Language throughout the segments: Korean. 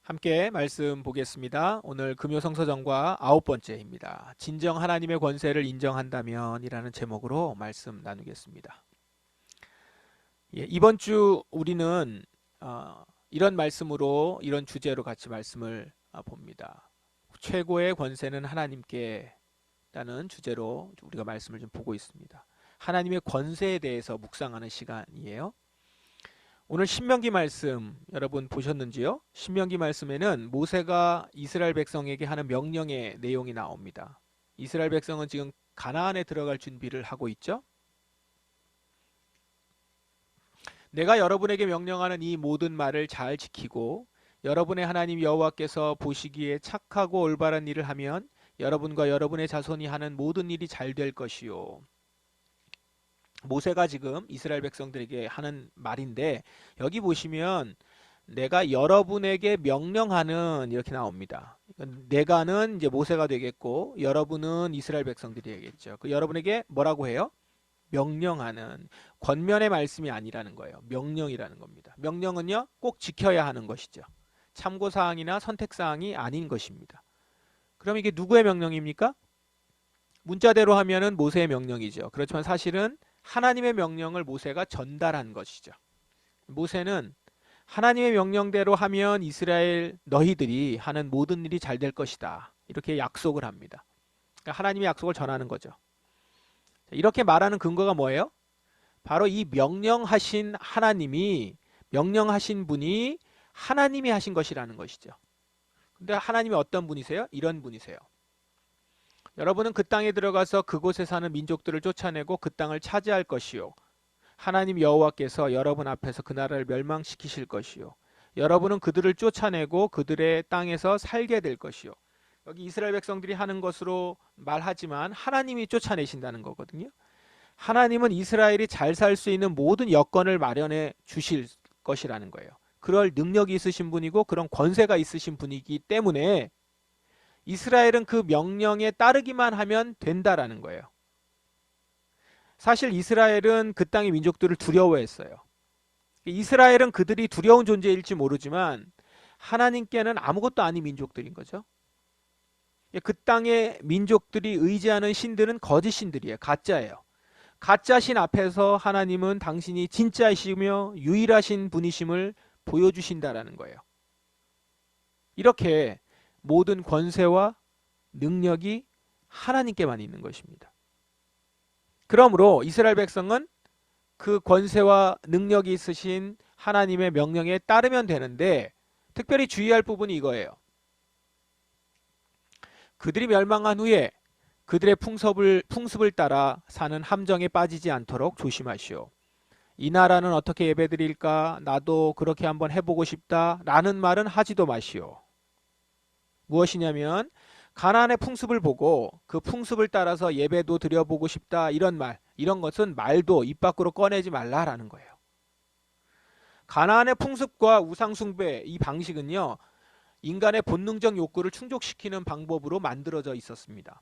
함께 말씀 보겠습니다. 오늘 금요성서전과 9번째입니다. 진정 하나님의 권세를 인정한다면 이라는 제목으로 말씀 나누겠습니다. 이번 주 우리는 이런 말씀으로 이런 주제로 같이 말씀을 봅니다. 최고의 권세는 하나님께 라는 주제로 우리가 말씀을 좀 보고 있습니다. 하나님의 권세에 대해서 묵상하는 시간이에요. 오늘 신명기 말씀 여러분 보셨는지요? 신명기 말씀에는 모세가 이스라엘 백성에게 하는 명령의 내용이 나옵니다. 이스라엘 백성은 지금 가나안에 들어갈 준비를 하고 있죠. 내가 여러분에게 명령하는 이 모든 말을 잘 지키고 여러분의 하나님 여호와께서 보시기에 착하고 올바른 일을 하면 여러분과 여러분의 자손이 하는 모든 일이 잘 될 것이요. 모세가 지금 이스라엘 백성들에게 하는 말인데 여기 보시면 내가 여러분에게 명령하는 이렇게 나옵니다. 내가는 이제 모세가 되겠고 여러분은 이스라엘 백성들이 되겠죠. 그 여러분에게 뭐라고 해요? 명령하는, 권면의 말씀이 아니라는 거예요. 명령이라는 겁니다. 명령은요 꼭 지켜야 하는 것이죠. 참고사항이나 선택사항이 아닌 것입니다. 그럼 이게 누구의 명령입니까? 문자대로 하면은 모세의 명령이죠. 그렇지만 사실은 하나님의 명령을 모세가 전달한 것이죠. 모세는 하나님의 명령대로 하면 이스라엘 너희들이 하는 모든 일이 잘 될 것이다. 이렇게 약속을 합니다. 그러니까 하나님의 약속을 전하는 거죠. 이렇게 말하는 근거가 뭐예요? 바로 이 명령하신 하나님이, 명령하신 분이 하나님이 하신 것이라는 것이죠. 근데 하나님이 어떤 분이세요? 이런 분이세요. 여러분은 그 땅에 들어가서 그곳에 사는 민족들을 쫓아내고 그 땅을 차지할 것이요. 하나님 여호와께서 여러분 앞에서 그 나라를 멸망시키실 것이요. 여러분은 그들을 쫓아내고 그들의 땅에서 살게 될 것이요. 여기 이스라엘 백성들이 하는 것으로 말하지만 하나님이 쫓아내신다는 거거든요. 하나님은 이스라엘이 잘 살 수 있는 모든 여건을 마련해 주실 것이라는 거예요. 그럴 능력이 있으신 분이고 그런 권세가 있으신 분이기 때문에 이스라엘은 그 명령에 따르기만 하면 된다라는 거예요. 사실 이스라엘은 그 땅의 민족들을 두려워했어요. 이스라엘은 그들이 두려운 존재일지 모르지만 하나님께는 아무것도 아닌 민족들인 거죠. 그 땅의 민족들이 의지하는 신들은 거짓 신들이에요. 가짜예요. 가짜 신 앞에서 하나님은 당신이 진짜이시며 유일하신 분이심을 보여주신다라는 거예요. 이렇게 모든 권세와 능력이 하나님께만 있는 것입니다. 그러므로 이스라엘 백성은 그 권세와 능력이 있으신 하나님의 명령에 따르면 되는데 특별히 주의할 부분이 이거예요. 그들이 멸망한 후에 그들의 풍습을 따라 사는 함정에 빠지지 않도록 조심하시오. 이 나라는 어떻게 예배드릴까? 나도 그렇게 한번 해보고 싶다 라는 말은 하지도 마시오. 무엇이냐면 가나안의 풍습을 보고 그 풍습을 따라서 예배도 드려보고 싶다 이런 말, 이런 것은 말도 입 밖으로 꺼내지 말라라는 거예요. 가나안의 풍습과 우상숭배 이 방식은요 인간의 본능적 욕구를 충족시키는 방법으로 만들어져 있었습니다.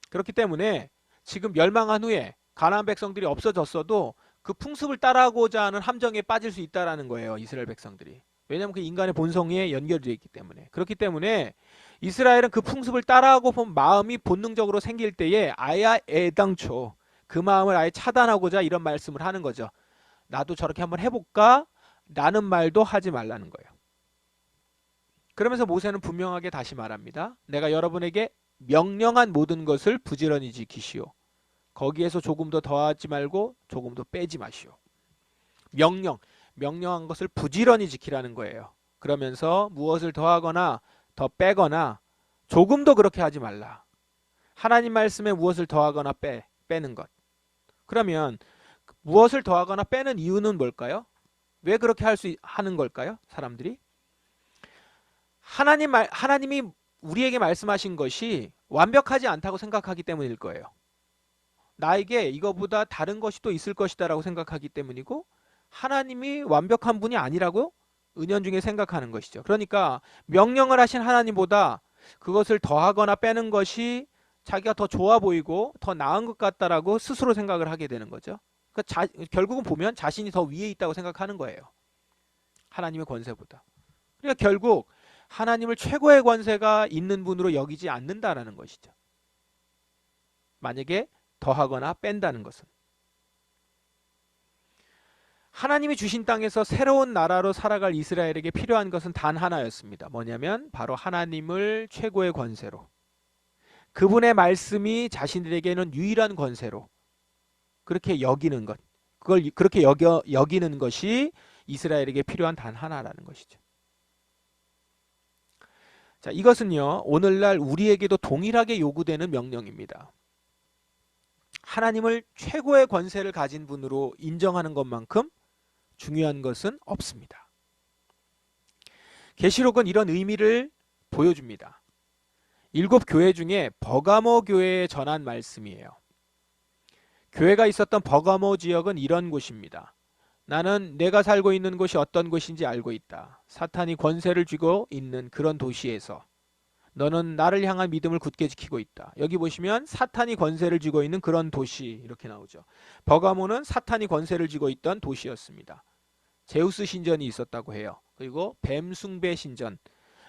그렇기 때문에 지금 멸망한 후에 가나안 백성들이 없어졌어도 그 풍습을 따라하고자 하는 함정에 빠질 수 있다는 거예요. 이스라엘 백성들이. 왜냐하면 그 인간의 본성에 연결되어 있기 때문에. 그렇기 때문에 이스라엘은 그 풍습을 따라하고 본 마음이 본능적으로 생길 때에 아예 애당초 그 마음을 아예 차단하고자 이런 말씀을 하는 거죠. 나도 저렇게 한번 해볼까? 라는 말도 하지 말라는 거예요. 그러면서 모세는 분명하게 다시 말합니다. 내가 여러분에게 명령한 모든 것을 부지런히 지키시오. 거기에서 조금 더 더하지 말고 조금 더 빼지 마시오. 명령한 것을 부지런히 지키라는 거예요. 그러면서 무엇을 더하거나 더 빼거나 조금도 그렇게 하지 말라. 하나님 말씀에 무엇을 더하거나 빼는 것. 그러면 무엇을 더하거나 빼는 이유는 뭘까요? 왜 그렇게 하는 걸까요? 사람들이? 하나님이 우리에게 말씀하신 것이 완벽하지 않다고 생각하기 때문일 거예요. 나에게 이거보다 다른 것이 또 있을 것이다 라고 생각하기 때문이고 하나님이 완벽한 분이 아니라고 은연중에 생각하는 것이죠. 그러니까 명령을 하신 하나님보다 그것을 더하거나 빼는 것이 자기가 더 좋아 보이고 더 나은 것 같다라고 스스로 생각을 하게 되는 거죠. 그러니까 결국은 보면 자신이 더 위에 있다고 생각하는 거예요. 하나님의 권세보다. 그러니까 결국 하나님을 최고의 권세가 있는 분으로 여기지 않는다라는 것이죠. 만약에 더하거나 뺀다는 것은. 하나님이 주신 땅에서 새로운 나라로 살아갈 이스라엘에게 필요한 것은 단 하나였습니다. 뭐냐면 바로 하나님을 최고의 권세로, 그분의 말씀이 자신들에게는 유일한 권세로 그렇게 여기는 것, 그걸 그렇게 여기는 것이 이스라엘에게 필요한 단 하나라는 것이죠. 자, 이것은요, 오늘날 우리에게도 동일하게 요구되는 명령입니다. 하나님을 최고의 권세를 가진 분으로 인정하는 것만큼 중요한 것은 없습니다. 계시록은 이런 의미를 보여줍니다. 7 교회 중에 버가모 교회에 전한 말씀이에요. 교회가 있었던 버가모 지역은 이런 곳입니다. 나는 내가 살고 있는 곳이 어떤 곳인지 알고 있다. 사탄이 권세를 쥐고 있는 그런 도시에서 너는 나를 향한 믿음을 굳게 지키고 있다. 여기 보시면 사탄이 권세를 쥐고 있는 그런 도시 이렇게 나오죠. 버가모는 사탄이 권세를 쥐고 있던 도시였습니다. 제우스 신전이 있었다고 해요. 그리고 뱀 숭배 신전,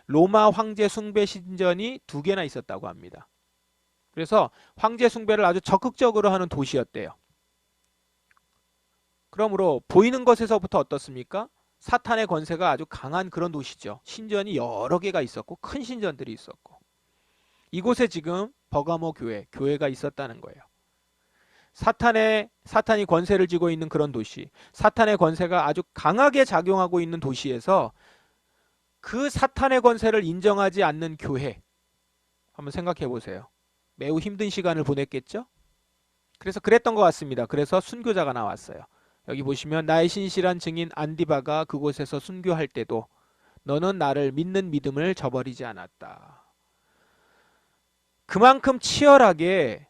로마 황제 숭배 신전이 2개나 있었다고 합니다. 그래서 황제 숭배를 아주 적극적으로 하는 도시였대요. 그러므로 보이는 것에서부터 어떻습니까? 사탄의 권세가 아주 강한 그런 도시죠. 신전이 여러 개가 있었고 큰 신전들이 있었고, 이곳에 지금 버가모 교회가 있었다는 거예요. 사탄이 권세를 쥐고 있는 그런 도시, 사탄의 권세가 아주 강하게 작용하고 있는 도시에서 그 사탄의 권세를 인정하지 않는 교회, 한번 생각해 보세요. 매우 힘든 시간을 보냈겠죠? 그래서 그랬던 것 같습니다. 그래서 순교자가 나왔어요. 여기 보시면 나의 신실한 증인 안디바가 그곳에서 순교할 때도 너는 나를 믿는 믿음을 저버리지 않았다. 그만큼 치열하게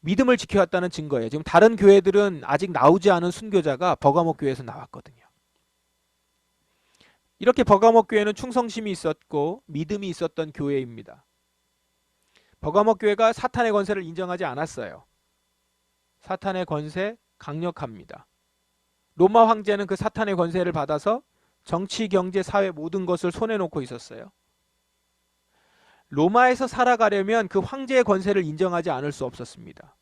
믿음을 지켜왔다는 증거예요. 지금 다른 교회들은 아직 나오지 않은 순교자가 버가모 교회에서 나왔거든요. 이렇게 버가모 교회는 충성심이 있었고 믿음이 있었던 교회입니다. 버가모 교회가 사탄의 권세를 인정하지 않았어요. 사탄의 권세 강력합니다. 로마 황제는 그 사탄의 권세를 받아서 정치, 경제, 사회 모든 것을 손에 놓고 있었어요. 로마에서 살아가려면 그 황제의 권세를 인정하지 않을 수 없었습니다.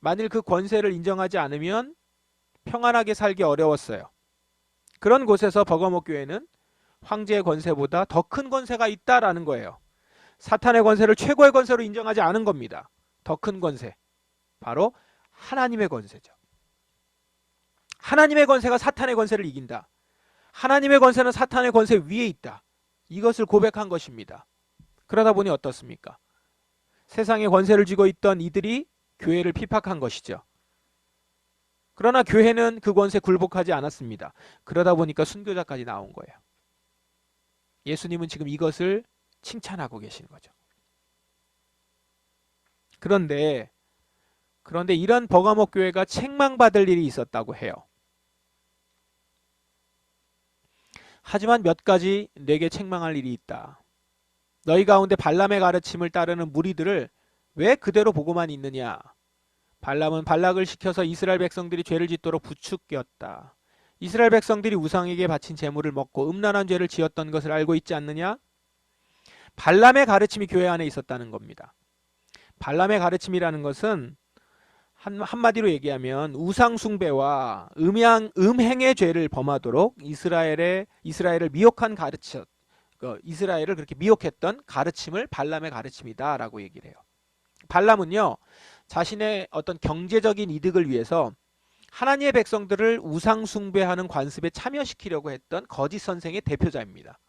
만일 그 권세를 인정하지 않으면 평안하게 살기 어려웠어요. 그런 곳에서 버가모 교회는 황제의 권세보다 더 큰 권세가 있다라는 거예요. 사탄의 권세를 최고의 권세로 인정하지 않은 겁니다. 더 큰 권세, 바로 하나님의 권세죠. 하나님의 권세가 사탄의 권세를 이긴다. 하나님의 권세는 사탄의 권세 위에 있다. 이것을 고백한 것입니다. 그러다 보니 어떻습니까? 세상에 권세를 쥐고 있던 이들이 교회를 핍박한 것이죠. 그러나 교회는 그 권세 굴복하지 않았습니다. 그러다 보니까 순교자까지 나온 거예요. 예수님은 지금 이것을 칭찬하고 계시는 거죠. 그런데 이런 버가모 교회가 책망받을 일이 있었다고 해요. 하지만 몇 가지 내게 책망할 일이 있다. 너희 가운데 발람의 가르침을 따르는 무리들을 왜 그대로 보고만 있느냐. 발람은 발락을 시켜서 이스라엘 백성들이 죄를 짓도록 부추겼다. 이스라엘 백성들이 우상에게 바친 제물을 먹고 음란한 죄를 지었던 것을 알고 있지 않느냐. 발람의 가르침이 교회 안에 있었다는 겁니다. 발람의 가르침이라는 것은 한마디로 얘기하면 우상 숭배와 음행의 죄를 범하도록 이스라엘을 미혹한 가르침, 이스라엘을 그렇게 미혹했던 가르침을 발람의 가르침이다라고 얘기를 해요. 발람은요, 자신의 어떤 경제적인 이득을 위해서 하나님의 백성들을 우상 숭배하는 관습에 참여시키려고 했던 거짓 선생의 대표자입니다.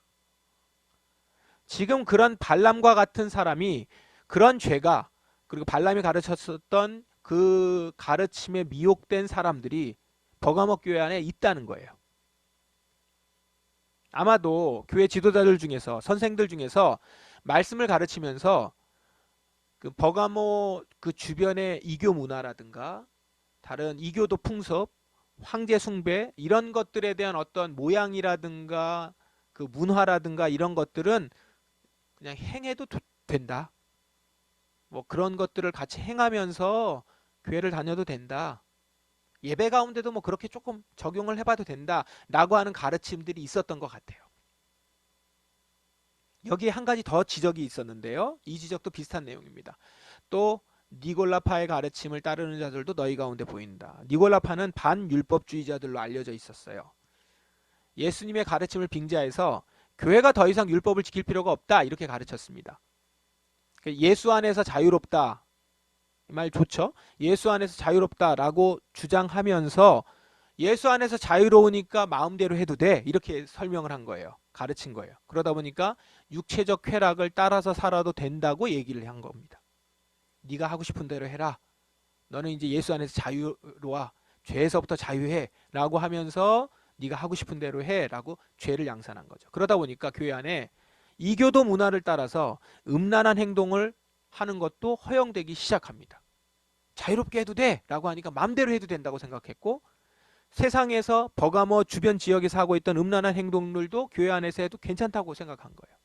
지금 그런 발람과 같은 사람이, 그런 죄가, 그리고 발람이 가르쳤었던 그 가르침에 미혹된 사람들이 버가모 교회 안에 있다는 거예요. 아마도 교회 지도자들 중에서, 선생들 중에서 말씀을 가르치면서 그 버가모 그 주변의 이교 문화라든가 다른 이교도 풍습, 황제 숭배 이런 것들에 대한 어떤 모양이라든가 그 문화라든가 이런 것들은 그냥 행해도 된다. 뭐 그런 것들을 같이 행하면서 교회를 다녀도 된다. 예배 가운데도 뭐 그렇게 조금 적용을 해봐도 된다 라고 하는 가르침들이 있었던 것 같아요. 여기에 한 가지 더 지적이 있었는데요. 이 지적도 비슷한 내용입니다. 또 니골라파의 가르침을 따르는 자들도 너희 가운데 보인다. 니골라파는 반율법주의자들로 알려져 있었어요. 예수님의 가르침을 빙자해서 교회가 더 이상 율법을 지킬 필요가 없다 이렇게 가르쳤습니다. 예수 안에서 자유롭다, 이 말 좋죠? 예수 안에서 자유롭다라고 주장하면서 예수 안에서 자유로우니까 마음대로 해도 돼 이렇게 설명을 한 거예요. 가르친 거예요. 그러다 보니까 육체적 쾌락을 따라서 살아도 된다고 얘기를 한 겁니다. 네가 하고 싶은 대로 해라. 너는 이제 예수 안에서 자유로워. 죄에서부터 자유해 라고 하면서 네가 하고 싶은 대로 해 라고 죄를 양산한 거죠. 그러다 보니까 교회 안에 이교도 문화를 따라서 음란한 행동을 하는 것도 허용되기 시작합니다. 자유롭게 해도 돼 라고 하니까 마음대로 해도 된다고 생각했고, 세상에서 버가모 주변 지역에서 하고 있던 음란한 행동들도 교회 안에서 해도 괜찮다고 생각한 거예요.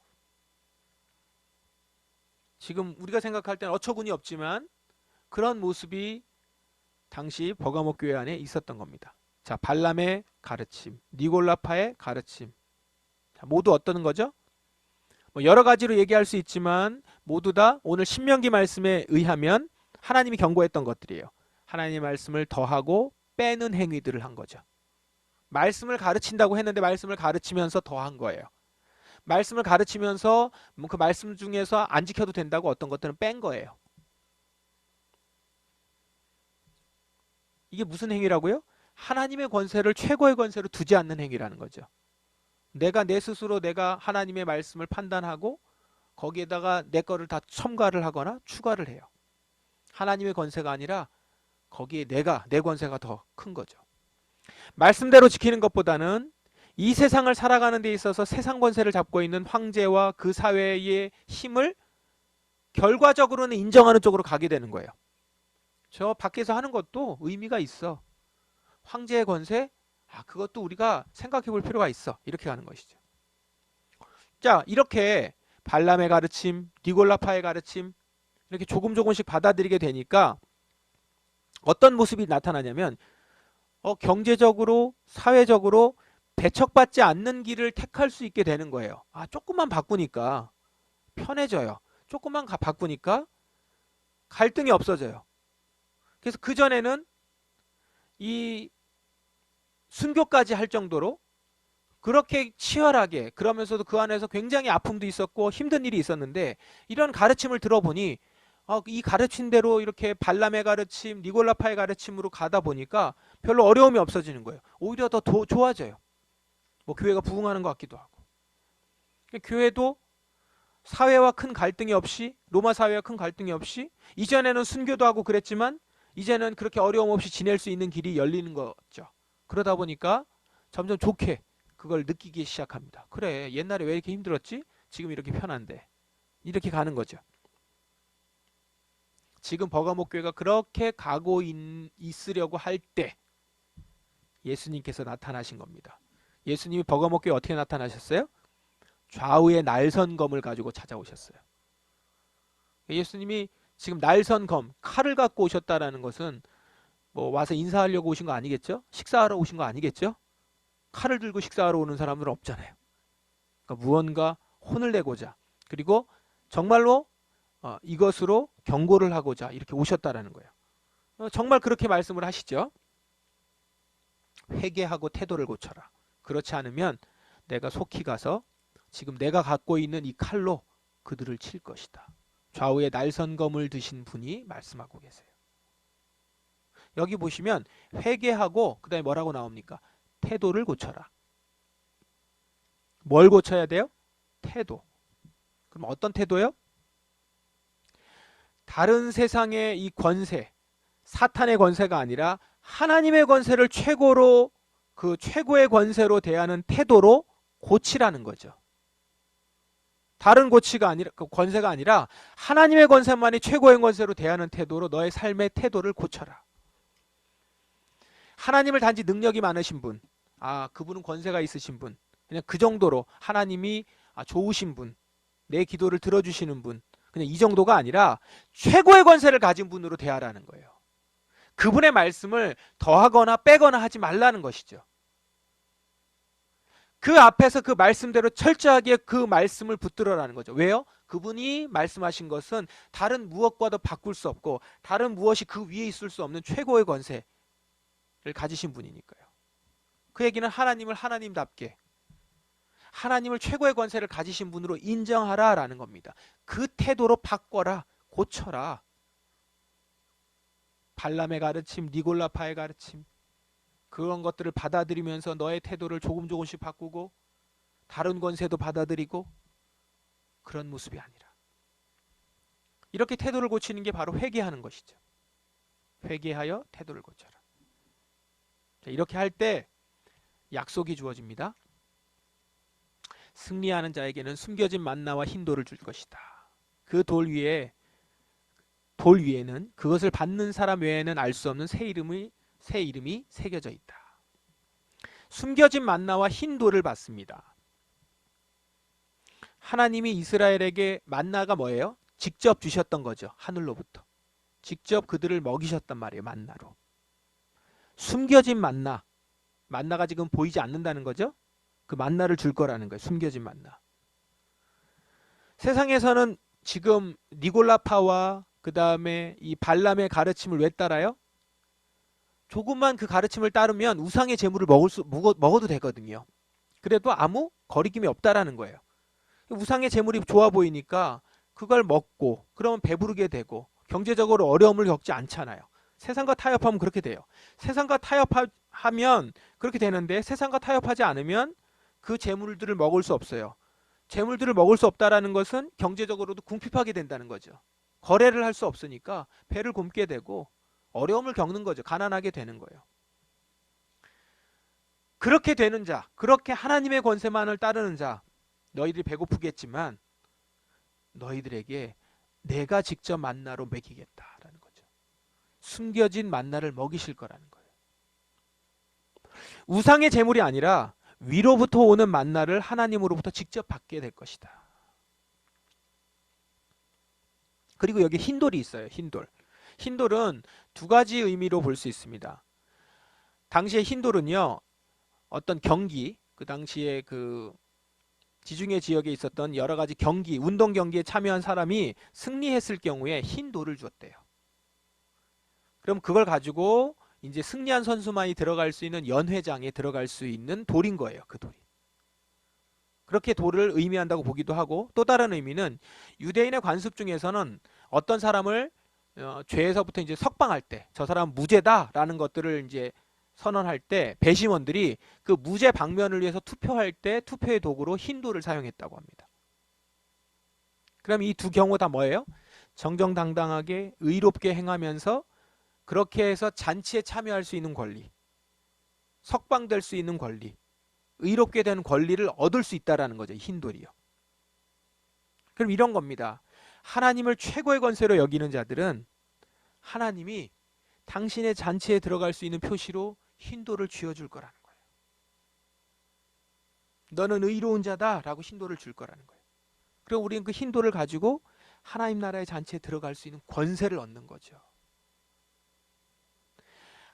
지금 우리가 생각할 때는 어처구니 없지만 그런 모습이 당시 버가모 교회 안에 있었던 겁니다. 자, 발람의 가르침, 니골라파의 가르침, 자, 모두 어떤 거죠? 뭐 여러 가지로 얘기할 수 있지만 모두 다 오늘 신명기 말씀에 의하면 하나님이 경고했던 것들이에요. 하나님의 말씀을 더하고 빼는 행위들을 한 거죠. 말씀을 가르친다고 했는데 말씀을 가르치면서 더한 거예요. 말씀을 가르치면서 그 말씀 중에서 안 지켜도 된다고 어떤 것들은 뺀 거예요. 이게 무슨 행위라고요? 하나님의 권세를 최고의 권세로 두지 않는 행위라는 거죠. 내가 내 스스로 내가 하나님의 말씀을 판단하고 거기에다가 내 거를 다 첨가를 하거나 추가를 해요. 하나님의 권세가 아니라 거기에 내 권세가 더 큰 거죠. 말씀대로 지키는 것보다는 이 세상을 살아가는 데 있어서 세상 권세를 잡고 있는 황제와 그 사회의 힘을 결과적으로는 인정하는 쪽으로 가게 되는 거예요. 저 밖에서 하는 것도 의미가 있어. 황제의 권세? 그것도 우리가 생각해 볼 필요가 있어. 이렇게 가는 것이죠. 자, 이렇게 발람의 가르침, 니골라파의 가르침 이렇게 조금씩 받아들이게 되니까 어떤 모습이 나타나냐면 경제적으로, 사회적으로 배척받지 않는 길을 택할 수 있게 되는 거예요. 조금만 바꾸니까 편해져요. 조금만 바꾸니까 갈등이 없어져요. 그래서 그전에는 이 순교까지 할 정도로 그렇게 치열하게, 그러면서도 그 안에서 굉장히 아픔도 있었고 힘든 일이 있었는데, 이런 가르침을 들어보니 이 가르친 대로 이렇게 발람의 가르침, 니골라파의 가르침으로 가다 보니까 별로 어려움이 없어지는 거예요. 오히려 더 좋아져요. 뭐 교회가 부흥하는 것 같기도 하고. 교회도 사회와 큰 갈등이 없이, 로마 사회와 큰 갈등이 없이, 이전에는 순교도 하고 그랬지만 이제는 그렇게 어려움 없이 지낼 수 있는 길이 열리는 거죠. 그러다 보니까 점점 좋게 그걸 느끼기 시작합니다. 그래, 옛날에 왜 이렇게 힘들었지? 지금 이렇게 편한데. 이렇게 가는 거죠. 지금 버가모 교회가 그렇게 가고 있으려고 할 때 예수님께서 나타나신 겁니다. 예수님이 버가모 교회에 어떻게 나타나셨어요? 좌우의 날선검을 가지고 찾아오셨어요. 예수님이 지금 날선검, 칼을 갖고 오셨다라는 것은 뭐 와서 인사하려고 오신 거 아니겠죠? 식사하러 오신 거 아니겠죠? 칼을 들고 식사하러 오는 사람들은 없잖아요. 그러니까 무언가 혼을 내고자, 그리고 정말로 이것으로 경고를 하고자 이렇게 오셨다라는 거예요. 정말 그렇게 말씀을 하시죠. 회개하고 태도를 고쳐라. 그렇지 않으면 내가 속히 가서 지금 내가 갖고 있는 이 칼로 그들을 칠 것이다. 좌우에 날선검을 드신 분이 말씀하고 계세요. 여기 보시면 회개하고 그 다음에 뭐라고 나옵니까? 태도를 고쳐라. 뭘 고쳐야 돼요? 태도. 그럼 어떤 태도요? 다른 세상의 이 권세, 사탄의 권세가 아니라 하나님의 권세를 최고로, 그 최고의 권세로 대하는 태도로 고치라는 거죠. 다른 고치가 아니라, 그 권세가 아니라 하나님의 권세만이 최고의 권세로 대하는 태도로 너의 삶의 태도를 고쳐라. 하나님을 단지 능력이 많으신 분, 그분은 권세가 있으신 분, 그냥 그 정도로 하나님이 좋으신 분, 내 기도를 들어주시는 분, 그냥 이 정도가 아니라 최고의 권세를 가진 분으로 대하라는 거예요. 그분의 말씀을 더하거나 빼거나 하지 말라는 것이죠. 그 앞에서 그 말씀대로 철저하게 그 말씀을 붙들어라는 거죠. 왜요? 그분이 말씀하신 것은 다른 무엇과도 바꿀 수 없고 다른 무엇이 그 위에 있을 수 없는 최고의 권세를 가지신 분이니까요. 그 얘기는 하나님을 하나님답게 하나님을 최고의 권세를 가지신 분으로 인정하라라는 겁니다. 그 태도로 바꿔라, 고쳐라. 발람의 가르침, 니골라파의 가르침, 그런 것들을 받아들이면서 너의 태도를 조금씩 바꾸고 다른 권세도 받아들이고 그런 모습이 아니라 이렇게 태도를 고치는 게 바로 회개하는 것이죠. 회개하여 태도를 고쳐라. 이렇게 할 때 약속이 주어집니다. 승리하는 자에게는 숨겨진 만나와 흰돌을 줄 것이다. 그 돌 위에는 그것을 받는 사람 외에는 알 수 없는 새 이름이 새겨져 있다. 숨겨진 만나와 흰돌을 받습니다. 하나님이 이스라엘에게 만나가 뭐예요? 직접 주셨던 거죠. 하늘로부터. 직접 그들을 먹이셨단 말이에요. 만나로. 숨겨진 만나가 지금 보이지 않는다는 거죠. 그 만나를 줄 거라는 거예요. 숨겨진 만나. 세상에서는 지금 니골라파와 그 다음에 이 발람의 가르침을 왜 따라요? 조금만 그 가르침을 따르면 우상의 재물을 먹어도 되거든요. 그래도 아무 거리낌이 없다라는 거예요. 우상의 재물이 좋아 보이니까 그걸 먹고 그러면 배부르게 되고 경제적으로 어려움을 겪지 않잖아요. 세상과 타협하면 그렇게 돼요. 세상과 타협하면 그렇게 되는데 세상과 타협하지 않으면 그 재물들을 먹을 수 없어요. 재물들을 먹을 수 없다라는 것은 경제적으로도 궁핍하게 된다는 거죠. 거래를 할 수 없으니까 배를 굶게 되고 어려움을 겪는 거죠. 가난하게 되는 거예요. 그렇게 되는 자, 그렇게 하나님의 권세만을 따르는 자, 너희들이 배고프겠지만 너희들에게 내가 직접 만나로 먹이겠다라는 거죠. 숨겨진 만나를 먹이실 거라는 거예요. 우상의 재물이 아니라 위로부터 오는 만나를 하나님으로부터 직접 받게 될 것이다. 그리고 여기 흰돌이 있어요. 흰돌. 흰돌은 두 가지 의미로 볼 수 있습니다. 당시에 흰돌은요, 어떤 경기, 그 당시에 그 지중해 지역에 있었던 여러 가지 경기, 운동 경기에 참여한 사람이 승리했을 경우에 흰돌을 주었대요. 그럼 그걸 가지고 이제 승리한 선수만이 들어갈 수 있는 연회장에 들어갈 수 있는 돌인 거예요. 그 돌이. 그렇게 돌을 의미한다고 보기도 하고, 또 다른 의미는 유대인의 관습 중에서는 어떤 사람을 죄에서부터 이제 석방할 때 저 사람 무죄다라는 것들을 이제 선언할 때 배심원들이 그 무죄 방면을 위해서 투표할 때 투표의 도구로 흰 돌을 사용했다고 합니다. 그럼 이 두 경우 다 뭐예요? 정정당당하게 의롭게 행하면서 그렇게 해서 잔치에 참여할 수 있는 권리, 석방될 수 있는 권리, 의롭게 된 권리를 얻을 수 있다라는 거죠. 흰 돌이요. 그럼 이런 겁니다. 하나님을 최고의 권세로 여기는 자들은 하나님이 당신의 잔치에 들어갈 수 있는 표시로 흰 돌을 쥐어줄 거라는 거예요. 너는 의로운 자다라고 흰 돌을 줄 거라는 거예요. 그럼 우리는 그 흰 돌을 가지고 하나님 나라의 잔치에 들어갈 수 있는 권세를 얻는 거죠.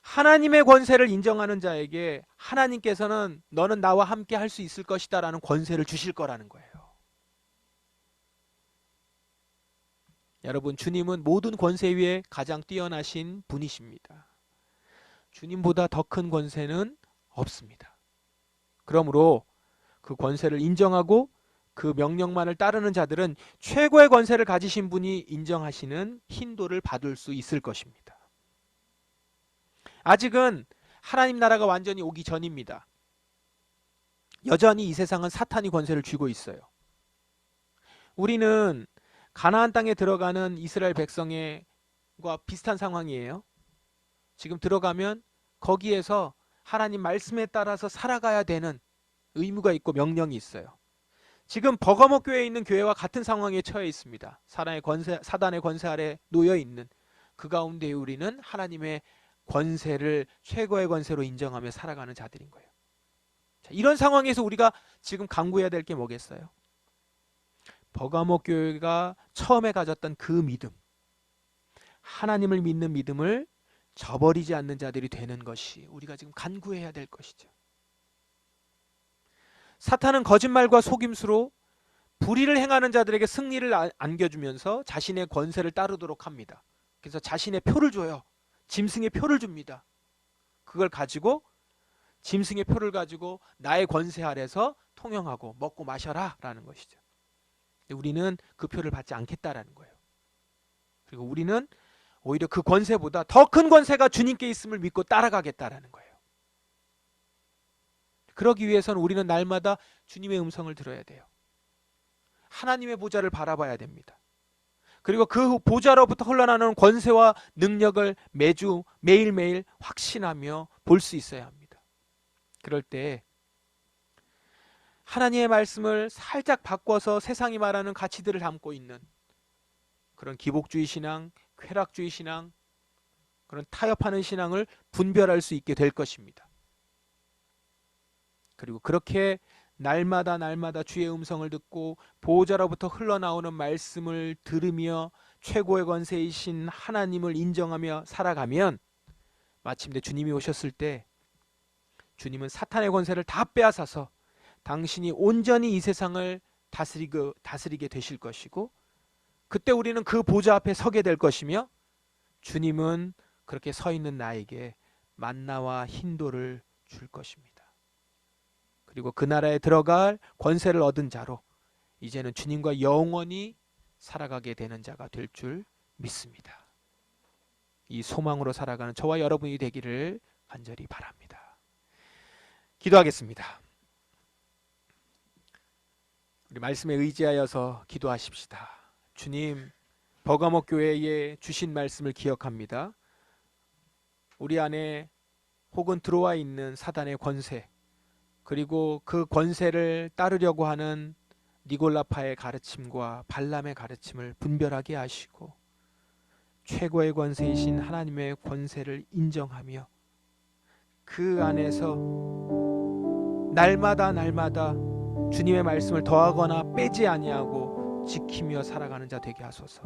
하나님의 권세를 인정하는 자에게 하나님께서는 너는 나와 함께 할 수 있을 것이다 라는 권세를 주실 거라는 거예요. 여러분, 주님은 모든 권세 위에 가장 뛰어나신 분이십니다. 주님보다 더 큰 권세는 없습니다. 그러므로 그 권세를 인정하고 그 명령만을 따르는 자들은 최고의 권세를 가지신 분이 인정하시는 흰돌을 받을 수 있을 것입니다. 아직은 하나님 나라가 완전히 오기 전입니다. 여전히 이 세상은 사탄이 권세를 쥐고 있어요. 우리는 가나안 땅에 들어가는 이스라엘 백성과 비슷한 상황이에요. 지금 들어가면 거기에서 하나님 말씀에 따라서 살아가야 되는 의무가 있고 명령이 있어요. 지금 버가모 교회에 있는 교회와 같은 상황에 처해 있습니다. 사단의 권세 아래 놓여 있는 그 가운데 우리는 하나님의 권세를 최고의 권세로 인정하며 살아가는 자들인 거예요. 자, 이런 상황에서 우리가 지금 강구해야 될 게 뭐겠어요? 버가모 교회가 처음에 가졌던 그 믿음, 하나님을 믿는 믿음을 저버리지 않는 자들이 되는 것이 우리가 지금 간구해야 될 것이죠. 사탄은 거짓말과 속임수로 불의를 행하는 자들에게 승리를 안겨주면서 자신의 권세를 따르도록 합니다. 그래서 자신의 표를 줘요. 짐승의 표를 줍니다. 그걸 가지고, 짐승의 표를 가지고 나의 권세 아래서 통용하고 먹고 마셔라 라는 것이죠. 우리는 그 표를 받지 않겠다라는 거예요. 그리고 우리는 오히려 그 권세보다 더 큰 권세가 주님께 있음을 믿고 따라가겠다라는 거예요. 그러기 위해서는 우리는 날마다 주님의 음성을 들어야 돼요. 하나님의 보좌를 바라봐야 됩니다. 그리고 그 보좌로부터 흘러나오는 권세와 능력을 매주 매일매일 확신하며 볼 수 있어야 합니다. 그럴 때 하나님의 말씀을 살짝 바꿔서 세상이 말하는 가치들을 담고 있는 그런 기복주의 신앙, 쾌락주의 신앙, 그런 타협하는 신앙을 분별할 수 있게 될 것입니다. 그리고 그렇게 날마다 주의 음성을 듣고 보호자로부터 흘러나오는 말씀을 들으며 최고의 권세이신 하나님을 인정하며 살아가면 마침내 주님이 오셨을 때 주님은 사탄의 권세를 다 빼앗아서 당신이 온전히 이 세상을 다스리게 되실 것이고, 그때 우리는 그 보좌 앞에 서게 될 것이며, 주님은 그렇게 서 있는 나에게 만나와 흰돌을 줄 것입니다. 그리고 그 나라에 들어갈 권세를 얻은 자로 이제는 주님과 영원히 살아가게 되는 자가 될 줄 믿습니다. 이 소망으로 살아가는 저와 여러분이 되기를 간절히 바랍니다. 기도하겠습니다. 우리 말씀에 의지하여서 기도하십시다. 주님, 버가모 교회에 주신 말씀을 기억합니다. 우리 안에 혹은 들어와 있는 사단의 권세, 그리고 그 권세를 따르려고 하는 니골라파의 가르침과 발람의 가르침을 분별하게 하시고 최고의 권세이신 하나님의 권세를 인정하며 그 안에서 날마다 주님의 말씀을 더하거나 빼지 아니하고 지키며 살아가는 자 되게 하소서.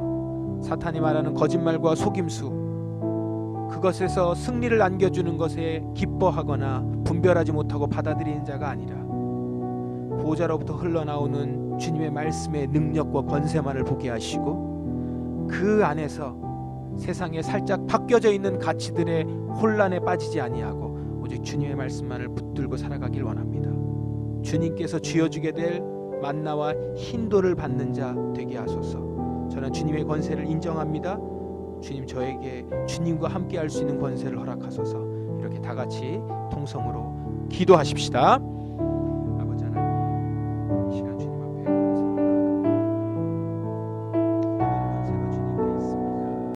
사탄이 말하는 거짓말과 속임수, 그것에서 승리를 안겨주는 것에 기뻐하거나 분별하지 못하고 받아들이는 자가 아니라 보호자로부터 흘러나오는 주님의 말씀의 능력과 권세만을 보게 하시고 그 안에서 세상에 살짝 바뀌어져 있는 가치들의 혼란에 빠지지 아니하고 오직 주님의 말씀만을 붙들고 살아가길 원합니다. 주님께서 쥐어주게 될 만나와 흰돌을 받는 자 되게 하소서. 저는 주님의 권세를 인정합니다. 주님, 저에게 주님과 함께 할 수 있는 권세를 허락하소서. 이렇게 다 같이 통성으로 기도하십시다.